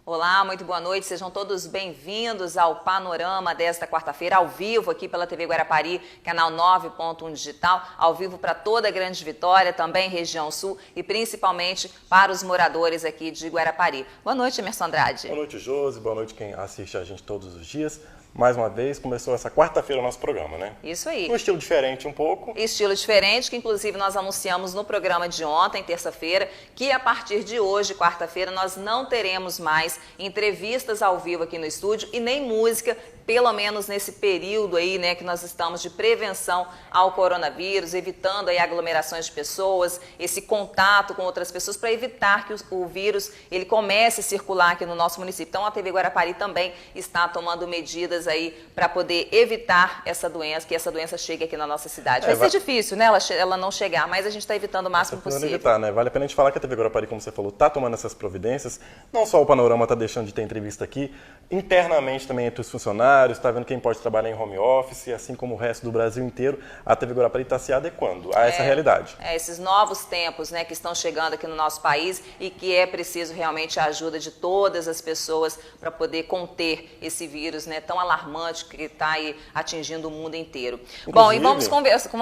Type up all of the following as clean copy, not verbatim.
Olá, muito boa noite, sejam todos bem-vindos ao Panorama desta quarta-feira, ao vivo aqui pela TV Guarapari, canal 9.1 Digital, ao vivo para toda a Grande Vitória, também região sul e principalmente para os moradores aqui de Guarapari. Boa noite, Emerson Andrade. Boa noite, Josi, boa noite quem assiste a gente todos os dias. Mais uma vez, começou essa quarta-feira o nosso programa, né? Isso aí. Um estilo diferente um pouco. Estilo diferente, que inclusive nós anunciamos no programa de ontem, terça-feira, que a partir de hoje, quarta-feira, nós não teremos mais entrevistas ao vivo aqui no estúdio e nem música, pelo menos nesse período aí, né, que nós estamos de prevenção ao coronavírus, evitando aí aglomerações de pessoas, esse contato com outras pessoas, para evitar que o vírus ele comece a circular aqui no nosso município. Então a TV Guarapari também está tomando medidas aí para poder evitar essa doença, que essa doença chegue aqui na nossa cidade. Vai ser difícil, né, ela não chegar, mas a gente está evitando o máximo possível. Evitar, né? Vale a pena a gente falar que a TV Guarapari, como você falou, está tomando essas providências. Não só o Panorama está deixando de ter entrevista aqui, internamente também entre os funcionários, está vendo quem pode trabalhar em home office, assim como o resto do Brasil inteiro, a TV Guarapari está se adequando a essa realidade. Esses novos tempos, né, que estão chegando aqui no nosso país e que é preciso realmente a ajuda de todas as pessoas para poder conter esse vírus, né, tão alarmante que está aí atingindo o mundo inteiro. Inclusive, bom, e vamos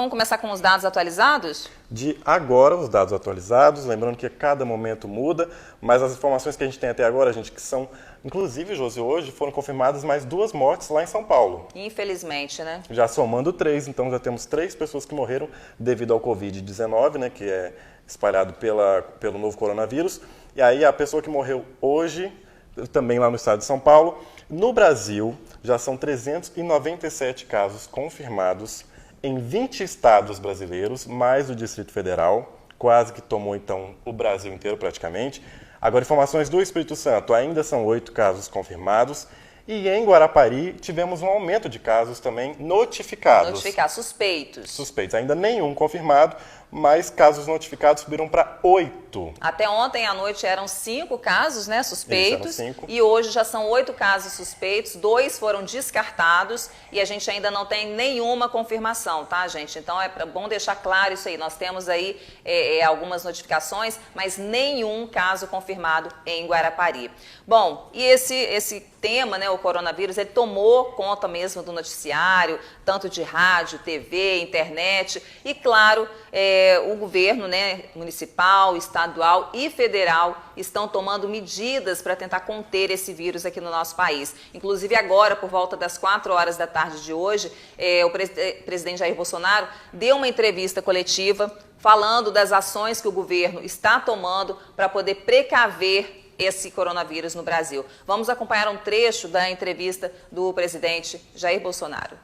começar com os dados atualizados? De agora, os dados atualizados, lembrando que a cada momento muda, mas as informações que a gente tem até agora, gente, que são, inclusive, Josi, hoje foram confirmadas mais 2 mortes lá em São Paulo. Infelizmente, né? Já somando 3, então já temos 3 pessoas que morreram devido ao Covid-19, né, que é espalhado pelo novo coronavírus. E aí a pessoa que morreu hoje, também lá no estado de São Paulo. No Brasil, já são 397 casos confirmados em 20 estados brasileiros, mais o Distrito Federal, quase que tomou, então, o Brasil inteiro praticamente. Agora, informações do Espírito Santo, ainda são 8 casos confirmados. E em Guarapari, tivemos um aumento de casos também notificados. Suspeitos. Suspeitos, ainda nenhum confirmado, mas casos notificados subiram para 8. Até ontem à noite eram 5 casos, né, suspeitos. Isso, eram 5. E hoje já são 8 casos suspeitos, 2 foram descartados e a gente ainda não tem nenhuma confirmação, tá, gente? Então é bom deixar claro isso aí. Nós temos aí algumas notificações, mas nenhum caso confirmado em Guarapari. Bom, e esse tema, né, o coronavírus, ele tomou conta mesmo do noticiário, tanto de rádio, TV, internet e, claro, o governo, né, municipal, estadual e federal estão tomando medidas para tentar conter esse vírus aqui no nosso país. Inclusive agora, por volta das 4 horas da tarde de hoje, o presidente Jair Bolsonaro deu uma entrevista coletiva falando das ações que o governo está tomando para poder precaver esse coronavírus no Brasil. Vamos acompanhar um trecho da entrevista do presidente Jair Bolsonaro.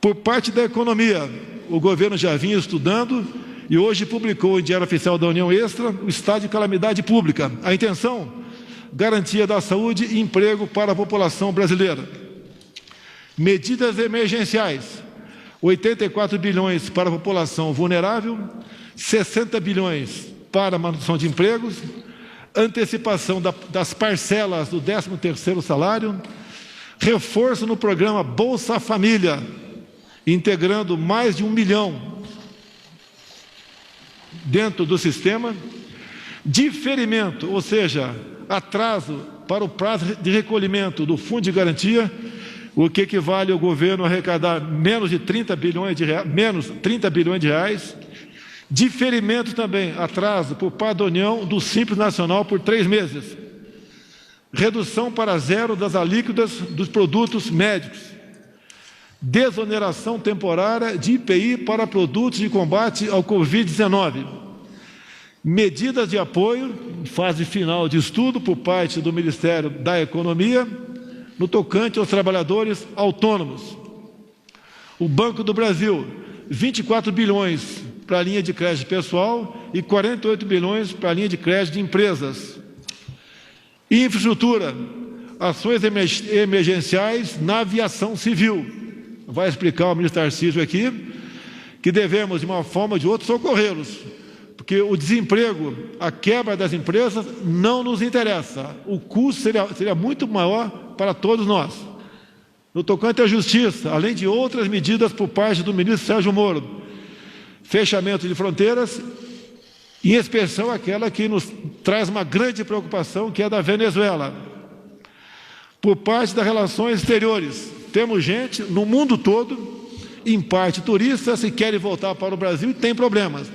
Por parte da economia, o governo já vinha estudando e hoje publicou em Diário Oficial da União Extra o estado de calamidade pública. A intenção, garantia da saúde e emprego para a população brasileira. Medidas emergenciais, 84 bilhões para a população vulnerável, 60 bilhões para a manutenção de empregos, antecipação das parcelas do 13º salário, reforço no programa Bolsa Família, integrando mais de 1 milhão dentro do sistema, diferimento, ou seja, atraso para o prazo de recolhimento do Fundo de Garantia, o que equivale ao governo arrecadar menos 30 bilhões de reais, diferimento também, atraso por parte da União do Simples Nacional por 3 meses. Redução para 0 das alíquotas dos produtos médicos. Desoneração temporária de IPI para produtos de combate ao Covid-19. Medidas de apoio, fase final de estudo por parte do Ministério da Economia, no tocante aos trabalhadores autônomos. O Banco do Brasil, 24 bilhões para a linha de crédito pessoal e 48 bilhões para a linha de crédito de empresas. Infraestrutura, ações emergenciais na aviação civil. Vai explicar o ministro Tarcísio aqui que devemos, de uma forma ou de outra, socorrê-los, porque o desemprego, a quebra das empresas não nos interessa. O custo seria muito maior para todos nós. No tocante à justiça, além de outras medidas por parte do ministro Sérgio Moro, fechamento de fronteiras, em especial aquela que nos traz uma grande preocupação, que é da Venezuela. Por parte das relações exteriores, temos gente no mundo todo, em parte turistas, que querem voltar para o Brasil e tem problemas.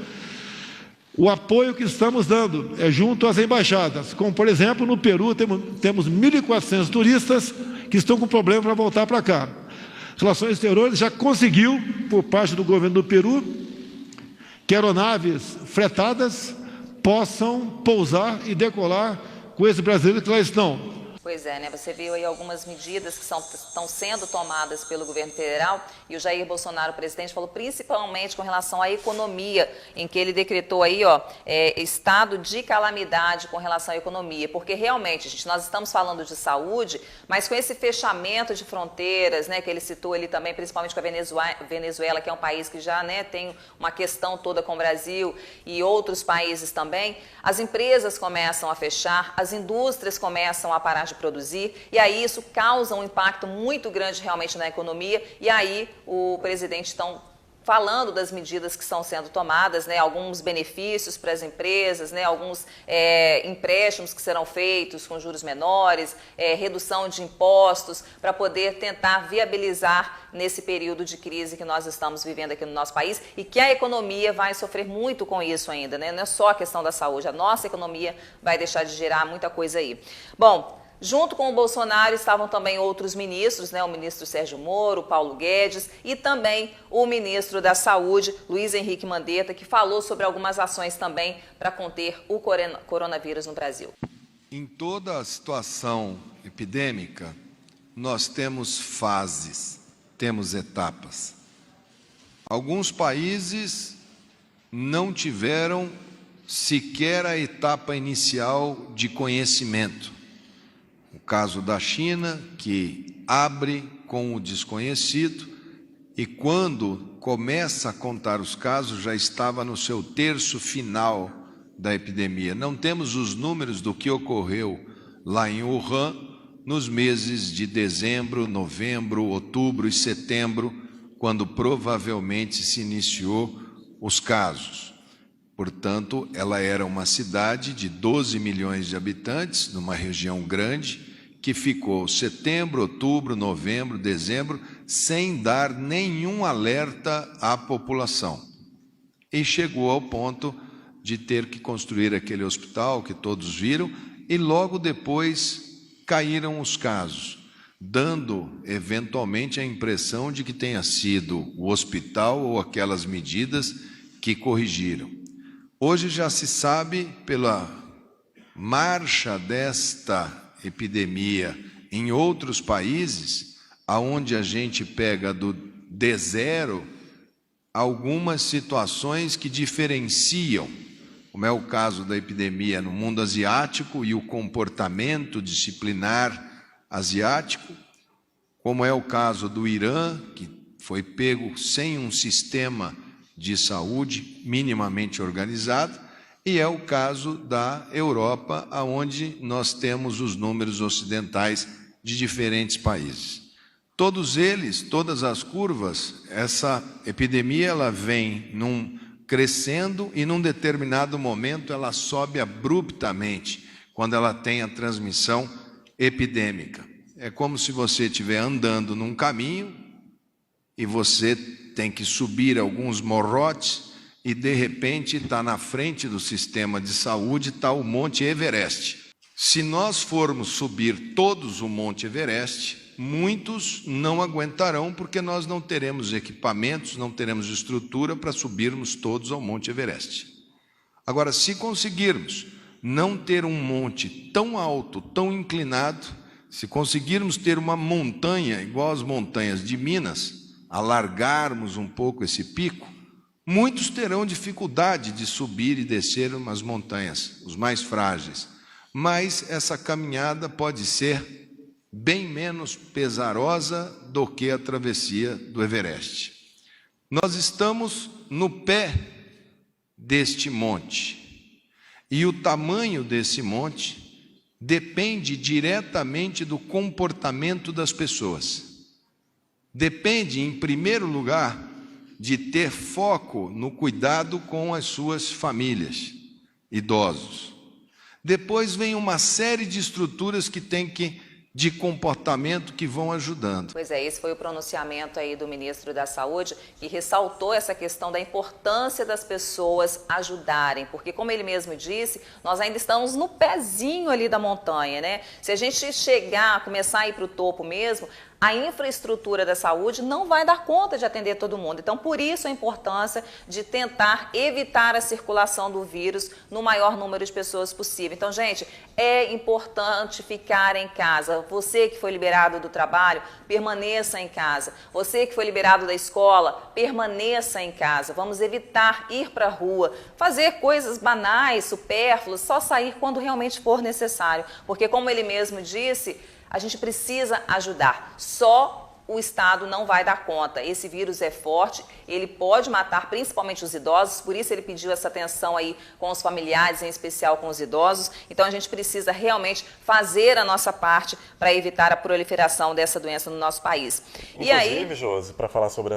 O apoio que estamos dando é junto às embaixadas, como, por exemplo, no Peru, temos 1.400 turistas que estão com problema para voltar para cá. Relações Exteriores já conseguiu, por parte do governo do Peru, que aeronaves fretadas possam pousar e decolar com esses brasileiros que lá estão. Pois é, né? Você viu aí algumas medidas que estão sendo tomadas pelo governo federal e o Jair Bolsonaro, o presidente, falou principalmente com relação à economia, em que ele decretou aí, estado de calamidade com relação à economia, porque realmente, gente, nós estamos falando de saúde, mas com esse fechamento de fronteiras, né, que ele citou ali também, principalmente com a Venezuela, que é um país que já, né, tem uma questão toda com o Brasil e outros países também, as empresas começam a fechar, as indústrias começam a parar de produzir, e aí isso causa um impacto muito grande realmente na economia, e aí o presidente está falando das medidas que estão sendo tomadas, né, alguns benefícios para as empresas, né, alguns empréstimos que serão feitos com juros menores, redução de impostos, para poder tentar viabilizar nesse período de crise que nós estamos vivendo aqui no nosso país e que a economia vai sofrer muito com isso ainda, né, não é só a questão da saúde, a nossa economia vai deixar de gerar muita coisa aí. Bom, junto com o Bolsonaro estavam também outros ministros, né? O ministro Sérgio Moro, o Paulo Guedes e também o ministro da Saúde, Luiz Henrique Mandetta, que falou sobre algumas ações também para conter o coronavírus no Brasil. Em toda a situação epidêmica, nós temos fases, temos etapas. Alguns países não tiveram sequer a etapa inicial de conhecimento. O caso da China, que abre com o desconhecido e quando começa a contar os casos já estava no seu terço final da epidemia. Não temos os números do que ocorreu lá em Wuhan nos meses de dezembro, novembro, outubro e setembro, quando provavelmente se iniciou os casos. Portanto, ela era uma cidade de 12 milhões de habitantes, numa região grande, que ficou setembro, outubro, novembro, dezembro, sem dar nenhum alerta à população. E chegou ao ponto de ter que construir aquele hospital que todos viram, e logo depois caíram os casos, dando eventualmente a impressão de que tenha sido o hospital ou aquelas medidas que corrigiram. Hoje já se sabe, pela marcha desta epidemia em outros países, aonde a gente pega do D0 algumas situações que diferenciam, como é o caso da epidemia no mundo asiático e o comportamento disciplinar asiático, como é o caso do Irã, que foi pego sem um sistema de saúde minimamente organizado, e é o caso da Europa, onde nós temos os números ocidentais de diferentes países. Todos eles, todas as curvas, essa epidemia ela vem crescendo e num determinado momento ela sobe abruptamente, quando ela tem a transmissão epidêmica. É como se você estiver andando num caminho e você tem que subir alguns morrotes, e de repente está na frente do sistema de saúde, está o Monte Everest. Se nós formos subir todos o Monte Everest, muitos não aguentarão, porque nós não teremos equipamentos, não teremos estrutura para subirmos todos ao Monte Everest. Agora, se conseguirmos não ter um monte tão alto, tão inclinado, se conseguirmos ter uma montanha igual às montanhas de Minas, alargarmos um pouco esse pico, muitos terão dificuldade de subir e descer umas montanhas, os mais frágeis. Mas essa caminhada pode ser bem menos pesarosa do que a travessia do Everest. Nós estamos no pé deste monte. E o tamanho desse monte depende diretamente do comportamento das pessoas. Depende, em primeiro lugar, de ter foco no cuidado com as suas famílias, idosos. Depois vem uma série de estruturas que tem que de comportamento que vão ajudando. Pois é, esse foi o pronunciamento aí do ministro da Saúde, que ressaltou essa questão da importância das pessoas ajudarem, porque como ele mesmo disse, nós ainda estamos no pezinho ali da montanha, né? Se a gente começar a ir para o topo mesmo, a infraestrutura da saúde não vai dar conta de atender todo mundo. Então, por isso a importância de tentar evitar a circulação do vírus no maior número de pessoas possível. Então, gente, é importante ficar em casa. Você que foi liberado do trabalho, permaneça em casa. Você que foi liberado da escola, permaneça em casa. Vamos evitar ir para a rua, fazer coisas banais, supérfluas, só sair quando realmente for necessário. Porque, como ele mesmo disse, a gente precisa ajudar. Só o Estado não vai dar conta. Esse vírus é forte, ele pode matar principalmente os idosos, por isso ele pediu essa atenção aí com os familiares, em especial com os idosos. Então a gente precisa realmente fazer a nossa parte para evitar a proliferação dessa doença no nosso país. Inclusive, Josi, para falar sobre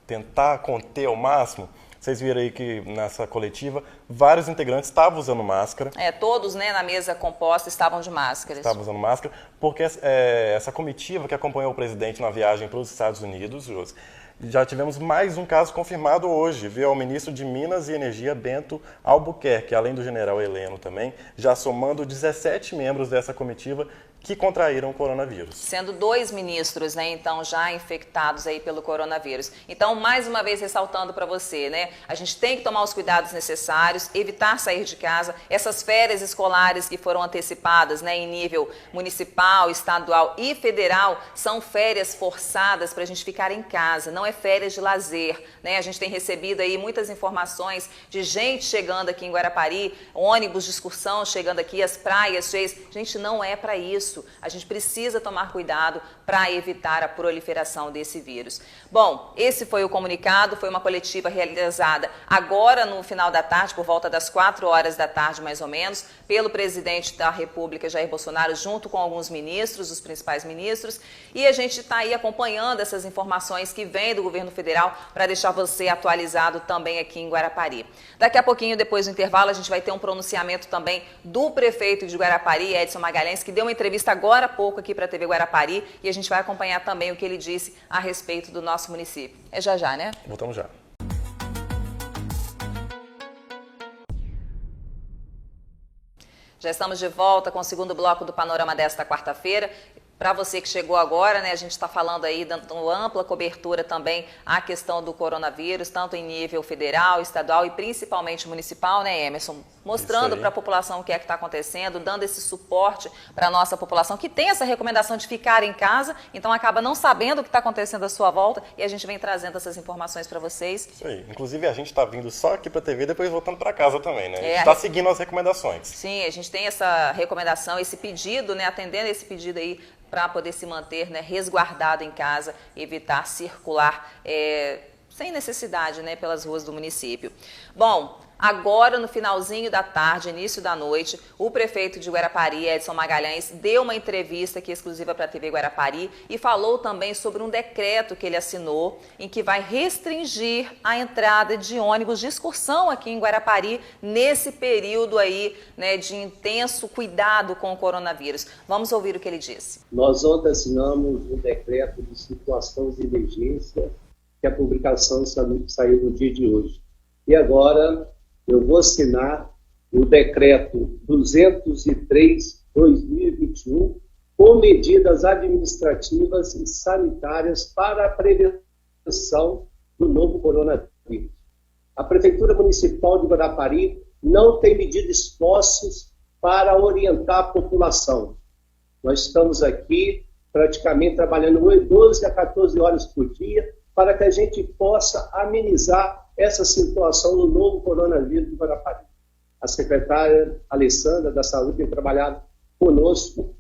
tentar conter ao máximo, vocês viram aí que nessa coletiva vários integrantes estavam usando máscara. Todos, né, na mesa composta estavam de máscaras. Estavam usando máscara, porque essa comitiva que acompanhou o presidente na viagem para os Estados Unidos, Josi, já tivemos mais um caso confirmado hoje, viu? O ministro de Minas e Energia, Bento Albuquerque, além do general Heleno também, já somando 17 membros dessa comitiva que contraíram o coronavírus. Sendo 2 ministros, né, então, já infectados aí pelo coronavírus. Então, mais uma vez ressaltando para você, né, a gente tem que tomar os cuidados necessários, evitar sair de casa. Essas férias escolares que foram antecipadas, né, em nível municipal, estadual e federal, são férias forçadas para a gente ficar em casa, não é férias de lazer, né? A gente tem recebido aí muitas informações de gente chegando aqui em Guarapari, ônibus de excursão chegando aqui, as praias cheias. Gente, não é para isso. A gente precisa tomar cuidado para evitar a proliferação desse vírus. Bom, esse foi o comunicado, foi uma coletiva realizada agora no final da tarde, por volta das 4 horas da tarde mais ou menos, pelo presidente da República, Jair Bolsonaro, junto com alguns ministros, os principais ministros, e a gente está aí acompanhando essas informações que vêm do governo federal para deixar você atualizado também aqui em Guarapari. Daqui a pouquinho, depois do intervalo, a gente vai ter um pronunciamento também do prefeito de Guarapari, Edson Magalhães, que deu uma entrevista agora há pouco aqui para a TV Guarapari, e a gente vai acompanhar também o que ele disse a respeito do nosso município. É já, né? Voltamos já. Já estamos de volta com o segundo bloco do Panorama desta quarta-feira. Para você que chegou agora, né, a gente está falando aí, dando ampla cobertura também à questão do coronavírus, tanto em nível federal, estadual e principalmente municipal, né, Emerson? Mostrando para a população o que é que está acontecendo, dando esse suporte para a nossa população, que tem essa recomendação de ficar em casa, então acaba não sabendo o que está acontecendo à sua volta, e a gente vem trazendo essas informações para vocês. Isso aí. Inclusive, a gente está vindo só aqui para a TV e depois voltando para casa também, né? A gente está seguindo as recomendações. Sim, a gente tem essa recomendação, esse pedido, né, atendendo esse pedido aí, para poder se manter, né, resguardado em casa, evitar circular sem necessidade, né, pelas ruas do município. Bom, agora no finalzinho da tarde, início da noite, o prefeito de Guarapari, Edson Magalhães, deu uma entrevista aqui exclusiva para a TV Guarapari e falou também sobre um decreto que ele assinou em que vai restringir a entrada de ônibus de excursão aqui em Guarapari nesse período aí, né, de intenso cuidado com o coronavírus. Vamos ouvir o que ele disse. Nós ontem assinamos um decreto de situação de emergência, que a publicação saiu no dia de hoje. E agora eu vou assinar o decreto 203/2021 com medidas administrativas e sanitárias para a prevenção do novo coronavírus. A Prefeitura Municipal de Guarapari não tem medido esforços para orientar a população. Nós estamos aqui praticamente trabalhando 12 a 14 horas por dia para que a gente possa amenizar essa situação no novo coronavírus de Guarapari. A secretária Alessandra da Saúde tem trabalhado conosco.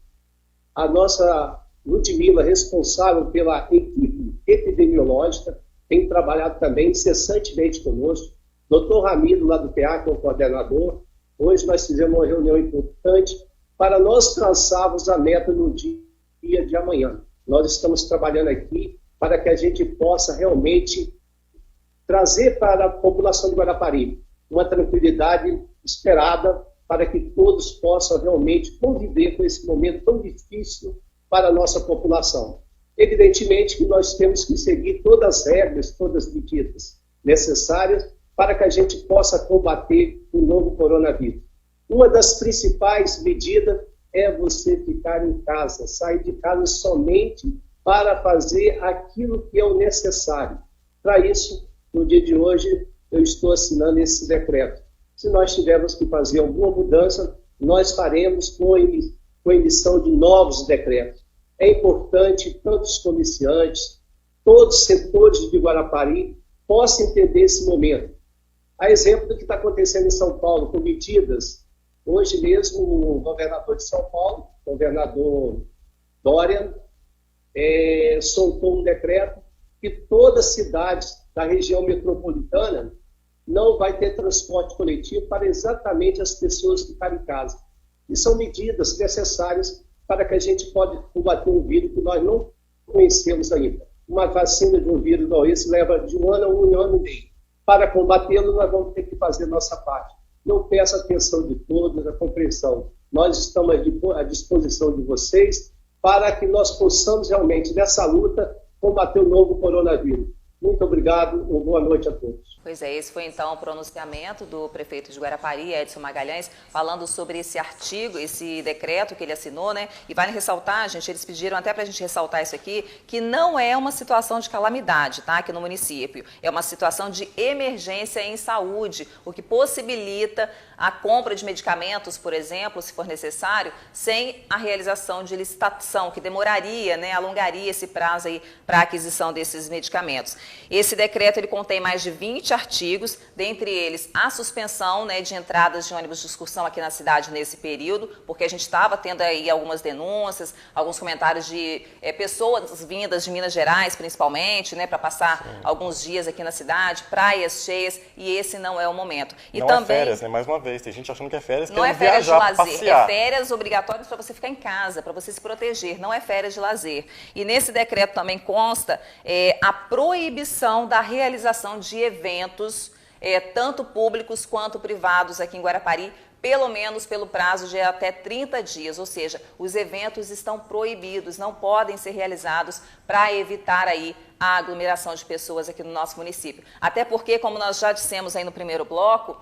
A nossa Ludmila, responsável pela equipe epidemiológica, tem trabalhado também incessantemente conosco. Dr. Ramiro, lá do PA, que é o coordenador. Hoje nós fizemos uma reunião importante para nós traçarmos a meta no dia de amanhã. Nós estamos trabalhando aqui para que a gente possa realmente trazer para a população de Guarapari uma tranquilidade esperada para que todos possam realmente conviver com esse momento tão difícil para a nossa população. Evidentemente que nós temos que seguir todas as regras, todas as medidas necessárias para que a gente possa combater o novo coronavírus. Uma das principais medidas é você ficar em casa, sair de casa somente para fazer aquilo que é o necessário. Para isso, no dia de hoje, eu estou assinando esse decreto. Se nós tivermos que fazer alguma mudança, nós faremos com a emissão de novos decretos. É importante que tanto os comerciantes, todos os setores de Guarapari possam entender esse momento. A exemplo do que está acontecendo em São Paulo, com medidas. Hoje mesmo, o governador de São Paulo, o governador Dória, soltou um decreto que todas as cidades da região metropolitana não vai ter transporte coletivo para exatamente as pessoas que estão em casa. E são medidas necessárias para que a gente possa combater um vírus que nós não conhecemos ainda. Uma vacina de um vírus igual esse leva de 1 ano a 1 ano e meio. Para combatê-lo, nós vamos ter que fazer nossa parte. Eu peço a atenção de todos, a compreensão. Nós estamos à disposição de vocês para que nós possamos realmente, nessa luta, combater o novo coronavírus. Muito obrigado, uma boa noite a todos. Pois é, esse foi então o pronunciamento do prefeito de Guarapari, Edson Magalhães, falando sobre esse artigo, esse decreto que ele assinou, né? E vale ressaltar, gente, eles pediram até para a gente ressaltar isso aqui, que não é uma situação de calamidade, tá? Aqui no município. É uma situação de emergência em saúde, o que possibilita a compra de medicamentos, por exemplo, se for necessário, sem a realização de licitação, que demoraria, né? Alongaria esse prazo aí para a aquisição desses medicamentos. Esse decreto ele contém mais de 20 artigos, dentre eles a suspensão, né, de entradas de ônibus de excursão aqui na cidade nesse período, porque a gente estava tendo aí algumas denúncias, alguns comentários de pessoas vindas de Minas Gerais, principalmente, né, para passar alguns dias aqui na cidade, praias cheias, e esse não é o momento. E não também, é férias, né? Mais uma vez, tem gente achando que é férias, não é férias de viajar, lazer, passear. é férias obrigatórias para você ficar em casa, para você se proteger, não é férias de lazer. E nesse decreto também consta a proibição da realização de eventos, tanto públicos quanto privados aqui em Guarapari, pelo menos pelo prazo de até 30 dias, ou seja, os eventos estão proibidos, não podem ser realizados para evitar aí a aglomeração de pessoas aqui no nosso município. Até porque, como nós já dissemos aí no primeiro bloco,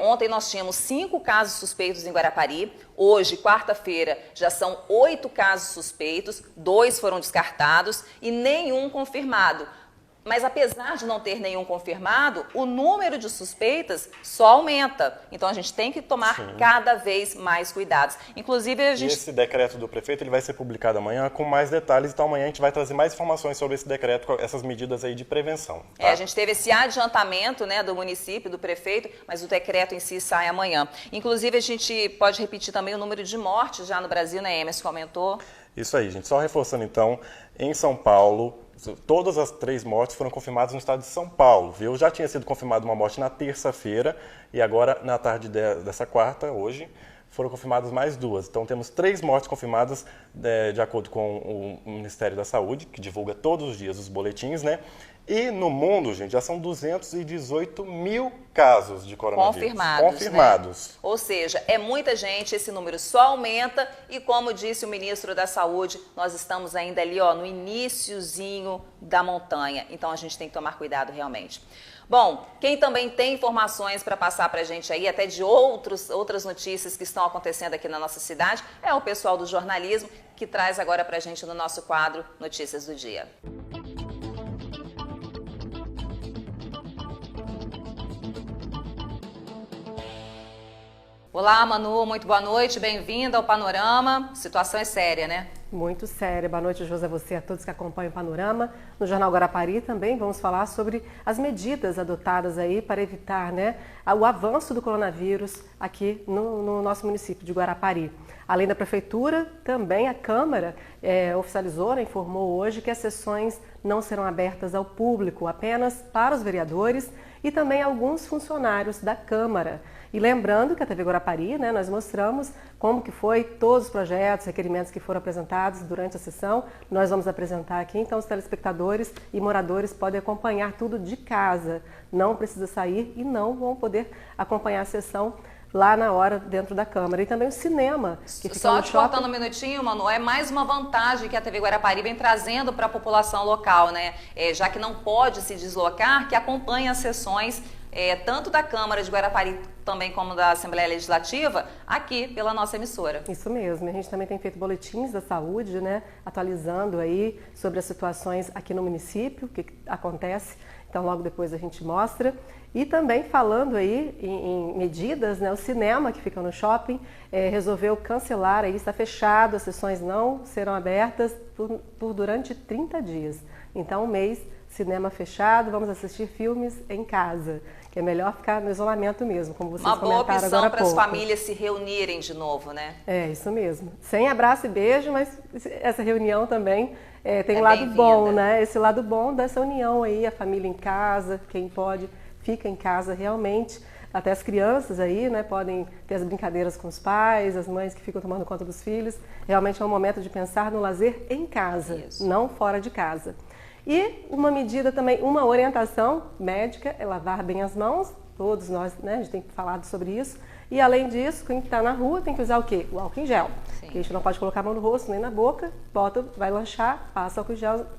ontem nós tínhamos 5 casos suspeitos em Guarapari, hoje, quarta-feira, já são 8 casos suspeitos, 2 foram descartados e nenhum confirmado. Mas apesar de não ter nenhum confirmado, o número de suspeitas só aumenta. Então a gente tem que tomar cada vez mais cuidados. Inclusive a gente... E esse decreto do prefeito ele vai ser publicado amanhã com mais detalhes, então amanhã a gente vai trazer mais informações sobre esse decreto, essas medidas aí de prevenção. Tá? A gente teve esse adiantamento, né, do município, do prefeito, mas o decreto em si sai amanhã. Inclusive a gente pode repetir também o número de mortes já no Brasil, né, Emerson comentou? Isso aí, gente. Só reforçando então, em São Paulo, todas as 3 mortes foram confirmadas no estado de São Paulo, viu? Já tinha sido confirmada uma morte na terça-feira e agora, na tarde dessa quarta, hoje, foram confirmadas mais 2. Então, temos 3 mortes confirmadas de acordo com o Ministério da Saúde, que divulga todos os dias os boletins, né? E no mundo, gente, já são 218 mil casos de coronavírus. Confirmados. Né? Ou seja, é muita gente, esse número só aumenta e, como disse o ministro da Saúde, nós estamos ainda ali, ó, no iniciozinho da montanha. Então, a gente tem que tomar cuidado realmente. Bom, quem também tem informações para passar para a gente aí, até de outras notícias que estão acontecendo aqui na nossa cidade, é o pessoal do jornalismo, que traz agora para a gente no nosso quadro Notícias do Dia. Olá, Manu, muito boa noite, bem-vinda ao Panorama. Situação é séria, né? Muito séria. Boa noite, José, você e a todos que acompanham o Panorama. No Jornal Guarapari também vamos falar sobre as medidas adotadas aí para evitar, né, o avanço do coronavírus aqui no nosso município de Guarapari. Além da Prefeitura, também a Câmara oficializou, né, informou hoje que as sessões não serão abertas ao público, apenas para os vereadores e também alguns funcionários da Câmara. E lembrando que a TV Guarapari, né, nós mostramos como que foi todos os projetos, requerimentos que foram apresentados durante a sessão. Nós vamos apresentar aqui, então os telespectadores e moradores podem acompanhar tudo de casa. Não precisa sair e não vão poder acompanhar a sessão lá na hora dentro da Câmara. E também o cinema, que fica Só no te shopping. cortando um minutinho, Manu, é mais uma vantagem que a TV Guarapari vem trazendo para a população local, né? Já que não pode se deslocar, que acompanha as sessões tanto da Câmara de Guarapari também como da Assembleia Legislativa, aqui pela nossa emissora. Isso mesmo, a gente também tem feito boletins da saúde, né, atualizando aí sobre as situações aqui no município, o que acontece, então logo depois a gente mostra. E também falando aí em medidas, né, o cinema que fica no shopping resolveu cancelar, aí está fechado, as sessões não serão abertas por durante 30 dias. Então um mês, cinema fechado, vamos assistir filmes em casa, que é melhor ficar no isolamento mesmo, como vocês comentaram agora há pouco. Uma boa opção para as famílias se reunirem de novo, né? É, isso mesmo. Sem abraço e beijo, mas essa reunião também tem um lado bom, né? Esse lado bom dessa união aí, a família em casa, quem pode fica em casa realmente. Até as crianças aí, né, podem ter as brincadeiras com os pais, as mães que ficam tomando conta dos filhos. Realmente é um momento de pensar no lazer em casa, não fora de casa. E uma medida também, uma orientação médica é lavar bem as mãos, todos nós, né, a gente tem falado sobre isso. E além disso, quem está na rua tem que usar o quê? O álcool em gel. Sim. Que a gente não pode colocar a mão no rosto nem na boca, vai lanchar, passa álcool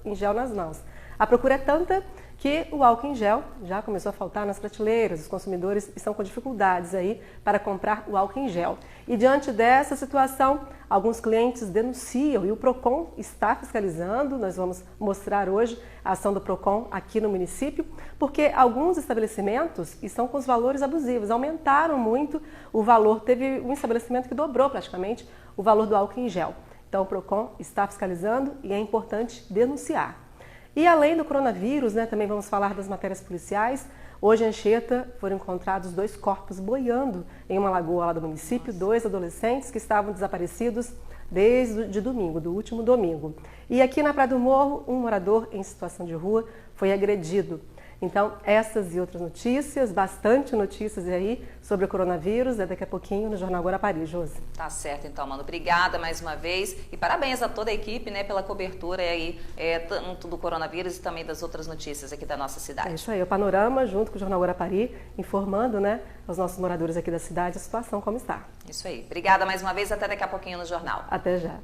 em gel nas mãos. A procura é tanta que o álcool em gel já começou a faltar nas prateleiras, os consumidores estão com dificuldades aí para comprar o álcool em gel. E diante dessa situação, alguns clientes denunciam e o PROCON está fiscalizando, nós vamos mostrar hoje a ação do PROCON aqui no município, porque alguns estabelecimentos estão com os valores abusivos, aumentaram muito o valor, teve um estabelecimento que dobrou praticamente o valor do álcool em gel. Então o PROCON está fiscalizando e é importante denunciar. E além do coronavírus, né, também vamos falar das matérias policiais. Hoje em Anchieta foram encontrados 2 corpos boiando em uma lagoa lá do município, 2 adolescentes que estavam desaparecidos desde domingo, do último domingo. E aqui na Praia do Morro, um morador em situação de rua foi agredido. Então, essas e outras notícias, bastante notícias aí sobre o coronavírus, daqui a pouquinho no Jornal Guarapari, Josi. Tá certo, então, Manu. Obrigada mais uma vez e parabéns a toda a equipe, né, pela cobertura aí, tanto do coronavírus e também das outras notícias aqui da nossa cidade. É isso aí, o Panorama, junto com o Jornal Guarapari, informando, né, aos nossos moradores aqui da cidade a situação como está. Isso aí. Obrigada mais uma vez, até daqui a pouquinho no Jornal. Até já.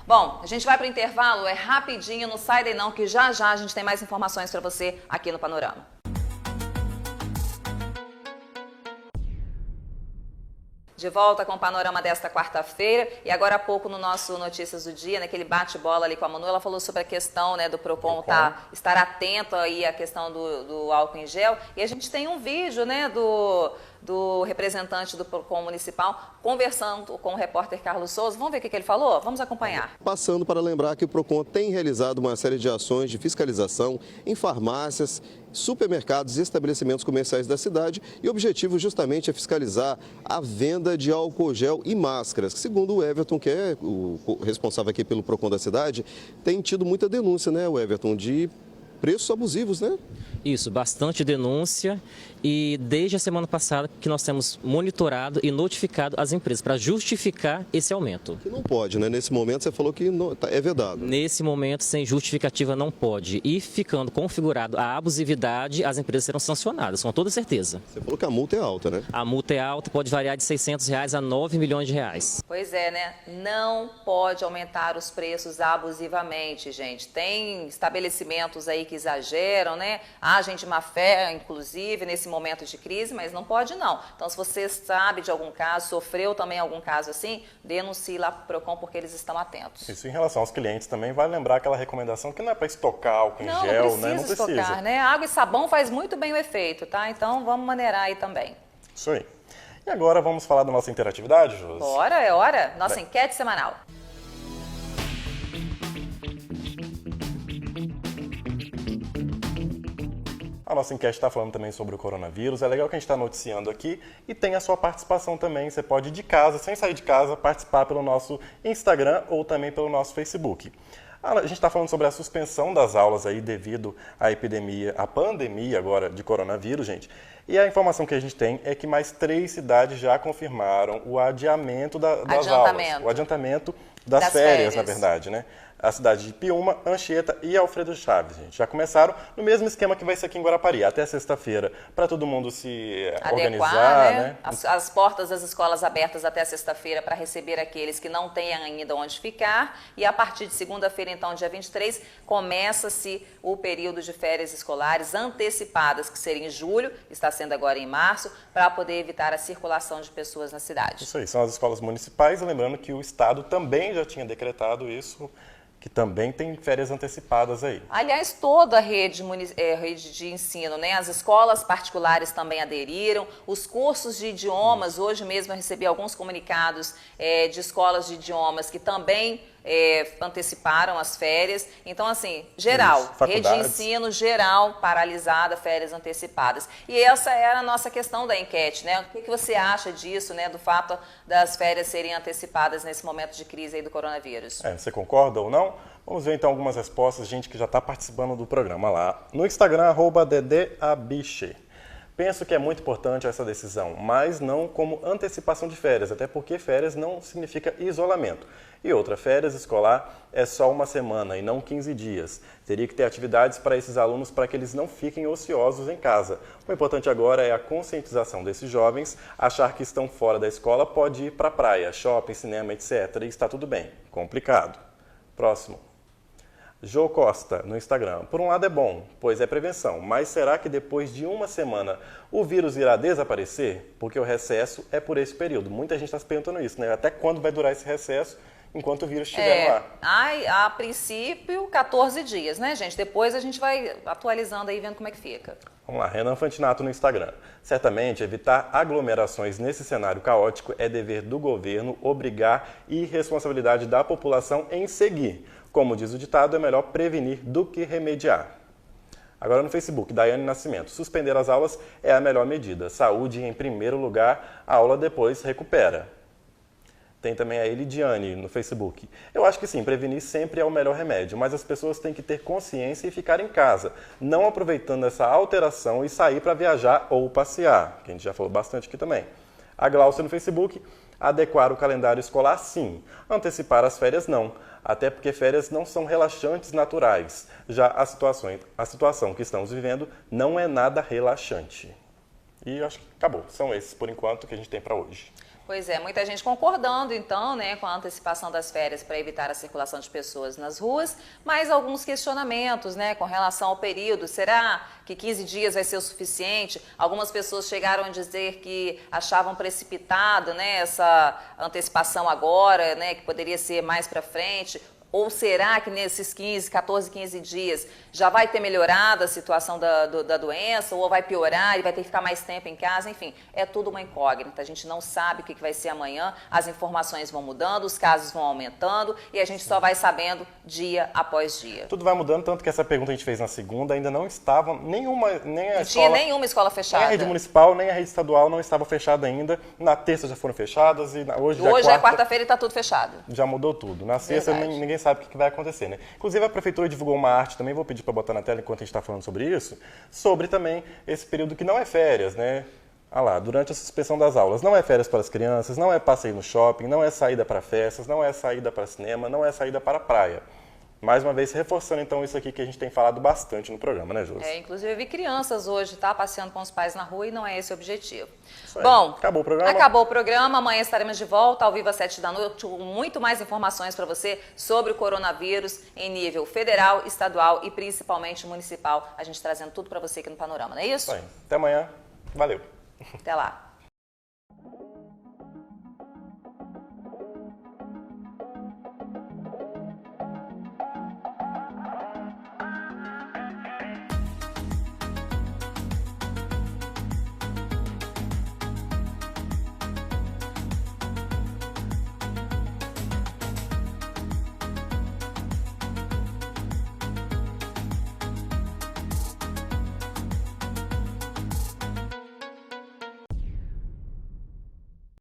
Bom, a gente vai para o intervalo, é rapidinho, não sai daí não, que já já a gente tem mais informações para você aqui no Panorama. De volta com o Panorama desta quarta-feira Quarta-feira e agora há pouco no nosso Notícias do Dia, naquele bate-bola ali com a Manu, ela falou sobre a questão, né, do PROCON estar atento aí à questão do álcool em gel e a gente tem um vídeo, né, do representante do PROCON municipal conversando com o repórter Carlos Souza. Vamos ver o que ele falou? Vamos acompanhar. Passando para lembrar que o PROCON tem realizado uma série de ações de fiscalização em farmácias, supermercados e estabelecimentos comerciais da cidade e o objetivo justamente é fiscalizar a venda de álcool gel e máscaras, que segundo o Everton, que é o responsável aqui pelo PROCON da cidade, tem tido muita denúncia, né, o Everton, de preços abusivos, né? Isso, bastante denúncia e desde a semana passada que nós temos monitorado e notificado as empresas para justificar esse aumento. Que não pode, né? Nesse momento você falou que é vedado. Nesse momento, sem justificativa, não pode. E ficando configurado a abusividade, as empresas serão sancionadas, com toda certeza. Você falou que a multa é alta, né? A multa é alta, pode variar de R$600 a 9 milhões de reais. Pois é, né? Não pode aumentar os preços abusivamente, gente. Tem estabelecimentos aí que exageram, né? Há gente de má fé, inclusive, nesse momento de crise, mas não pode não. Então, se você sabe de algum caso, sofreu também algum caso assim, denuncie lá para o PROCON porque eles estão atentos. Isso em relação aos clientes também, vale lembrar aquela recomendação que não é para estocar álcool em gel, não né? Não precisa estocar, né? Água e sabão faz muito bem o efeito, tá? Então, vamos maneirar aí também. Isso aí. E agora vamos falar da nossa interatividade, Josi? Bora, é hora. Nossa enquete semanal. A nossa enquete está falando também sobre o coronavírus. É legal que a gente está noticiando aqui e tem a sua participação também. Você pode ir de casa, sem sair de casa, participar pelo nosso Instagram ou também pelo nosso Facebook. A gente está falando sobre a suspensão das aulas aí devido à epidemia, à pandemia agora de coronavírus, gente. E a informação que a gente tem é que mais 3 cidades já confirmaram o adiamento das aulas. O adiantamento das férias, na verdade, né? A cidade de Piúma, Anchieta e Alfredo Chaves, gente. Já começaram no mesmo esquema que vai ser aqui em Guarapari, até sexta-feira, para todo mundo se organizar, né? As portas das escolas abertas até sexta-feira para receber aqueles que não têm ainda onde ficar. E a partir de segunda-feira, então, dia 23, começa-se o período de férias escolares antecipadas, que seria em julho, está sendo agora em março, para poder evitar a circulação de pessoas na cidade. Isso aí, são as escolas municipais, lembrando que o Estado também já tinha decretado isso, que também tem férias antecipadas aí. Aliás, toda a rede de ensino, né? As escolas particulares também aderiram, os cursos de idiomas, hoje mesmo eu recebi alguns comunicados de escolas de idiomas que também anteciparam as férias. Então, assim, geral, rede de ensino geral paralisada, férias antecipadas. E essa era a nossa questão da enquete, né? O que você acha disso, né? Do fato das férias serem antecipadas nesse momento de crise aí do coronavírus? Você concorda ou não? Vamos ver então algumas respostas, gente que já está participando do programa lá. No Instagram, @dedeabiche. Penso que é muito importante essa decisão, mas não como antecipação de férias, até porque férias não significa isolamento. E outra, férias escolar é só uma semana e não 15 dias. Teria que ter atividades para esses alunos para que eles não fiquem ociosos em casa. O importante agora é a conscientização desses jovens, achar que estão fora da escola pode ir para a praia, shopping, cinema, etc. E está tudo bem. Complicado. Próximo. Jô Costa, no Instagram. Por um lado é bom, pois é prevenção, mas será que depois de uma semana o vírus irá desaparecer? Porque o recesso é por esse período. Muita gente está se perguntando isso, né? Até quando vai durar esse recesso enquanto o vírus estiver no ar? A princípio, 14 dias, né, gente? Depois a gente vai atualizando aí, vendo como é que fica. Vamos lá, Renan Fantinato no Instagram. Certamente, evitar aglomerações nesse cenário caótico é dever do governo obrigar e responsabilidade da população em seguir. Como diz o ditado, é melhor prevenir do que remediar. Agora no Facebook, Daiane Nascimento. Suspender as aulas é a melhor medida. Saúde em primeiro lugar, a aula depois recupera. Tem também a Elidiane no Facebook. Eu acho que sim, prevenir sempre é o melhor remédio, mas as pessoas têm que ter consciência e ficar em casa, não aproveitando essa alteração e sair para viajar ou passear, que a gente já falou bastante aqui também. A Glaucia no Facebook, adequar o calendário escolar sim, antecipar as férias não, até porque férias não são relaxantes naturais. Já a situação que estamos vivendo não é nada relaxante. E eu acho que acabou, são esses por enquanto que a gente tem para hoje. Pois é, muita gente concordando, então, né, com a antecipação das férias para evitar a circulação de pessoas nas ruas, mas alguns questionamentos, né, com relação ao período. Será que 15 dias vai ser o suficiente? Algumas pessoas chegaram a dizer que achavam precipitado, né, essa antecipação agora, né, que poderia ser mais para frente. Ou será que nesses 14, 15 dias já vai ter melhorado a situação da doença, ou vai piorar e vai ter que ficar mais tempo em casa? Enfim, é tudo uma incógnita. A gente não sabe o que vai ser amanhã, as informações vão mudando, os casos vão aumentando e a gente só vai sabendo dia após dia. Tudo vai mudando, tanto que essa pergunta a gente fez na segunda, ainda não estava Não tinha nenhuma escola fechada. Nem a rede municipal, nem a rede estadual não estava fechada ainda. Na terça já foram fechadas e hoje é quarta-feira e está tudo fechado. Já mudou tudo. Na sexta ninguém sabe o que vai acontecer, né? Inclusive a prefeitura divulgou uma arte, também vou pedir para botar na tela enquanto a gente está falando sobre isso, sobre também esse período que não é férias, né? Durante a suspensão das aulas. Não é férias para as crianças, não é passeio no shopping, não é saída para festas, não é saída para cinema, não é saída para a praia. Mais uma vez, reforçando então isso aqui que a gente tem falado bastante no programa, né, Josi? Inclusive eu vi crianças hoje, passeando com os pais na rua e não é esse o objetivo. Bom, acabou o programa. Acabou o programa, amanhã estaremos de volta ao vivo às 7 da noite, com muito mais informações para você sobre o coronavírus em nível federal, estadual e principalmente municipal. A gente trazendo tudo para você aqui no Panorama, não é isso? Até amanhã. Valeu. Até lá.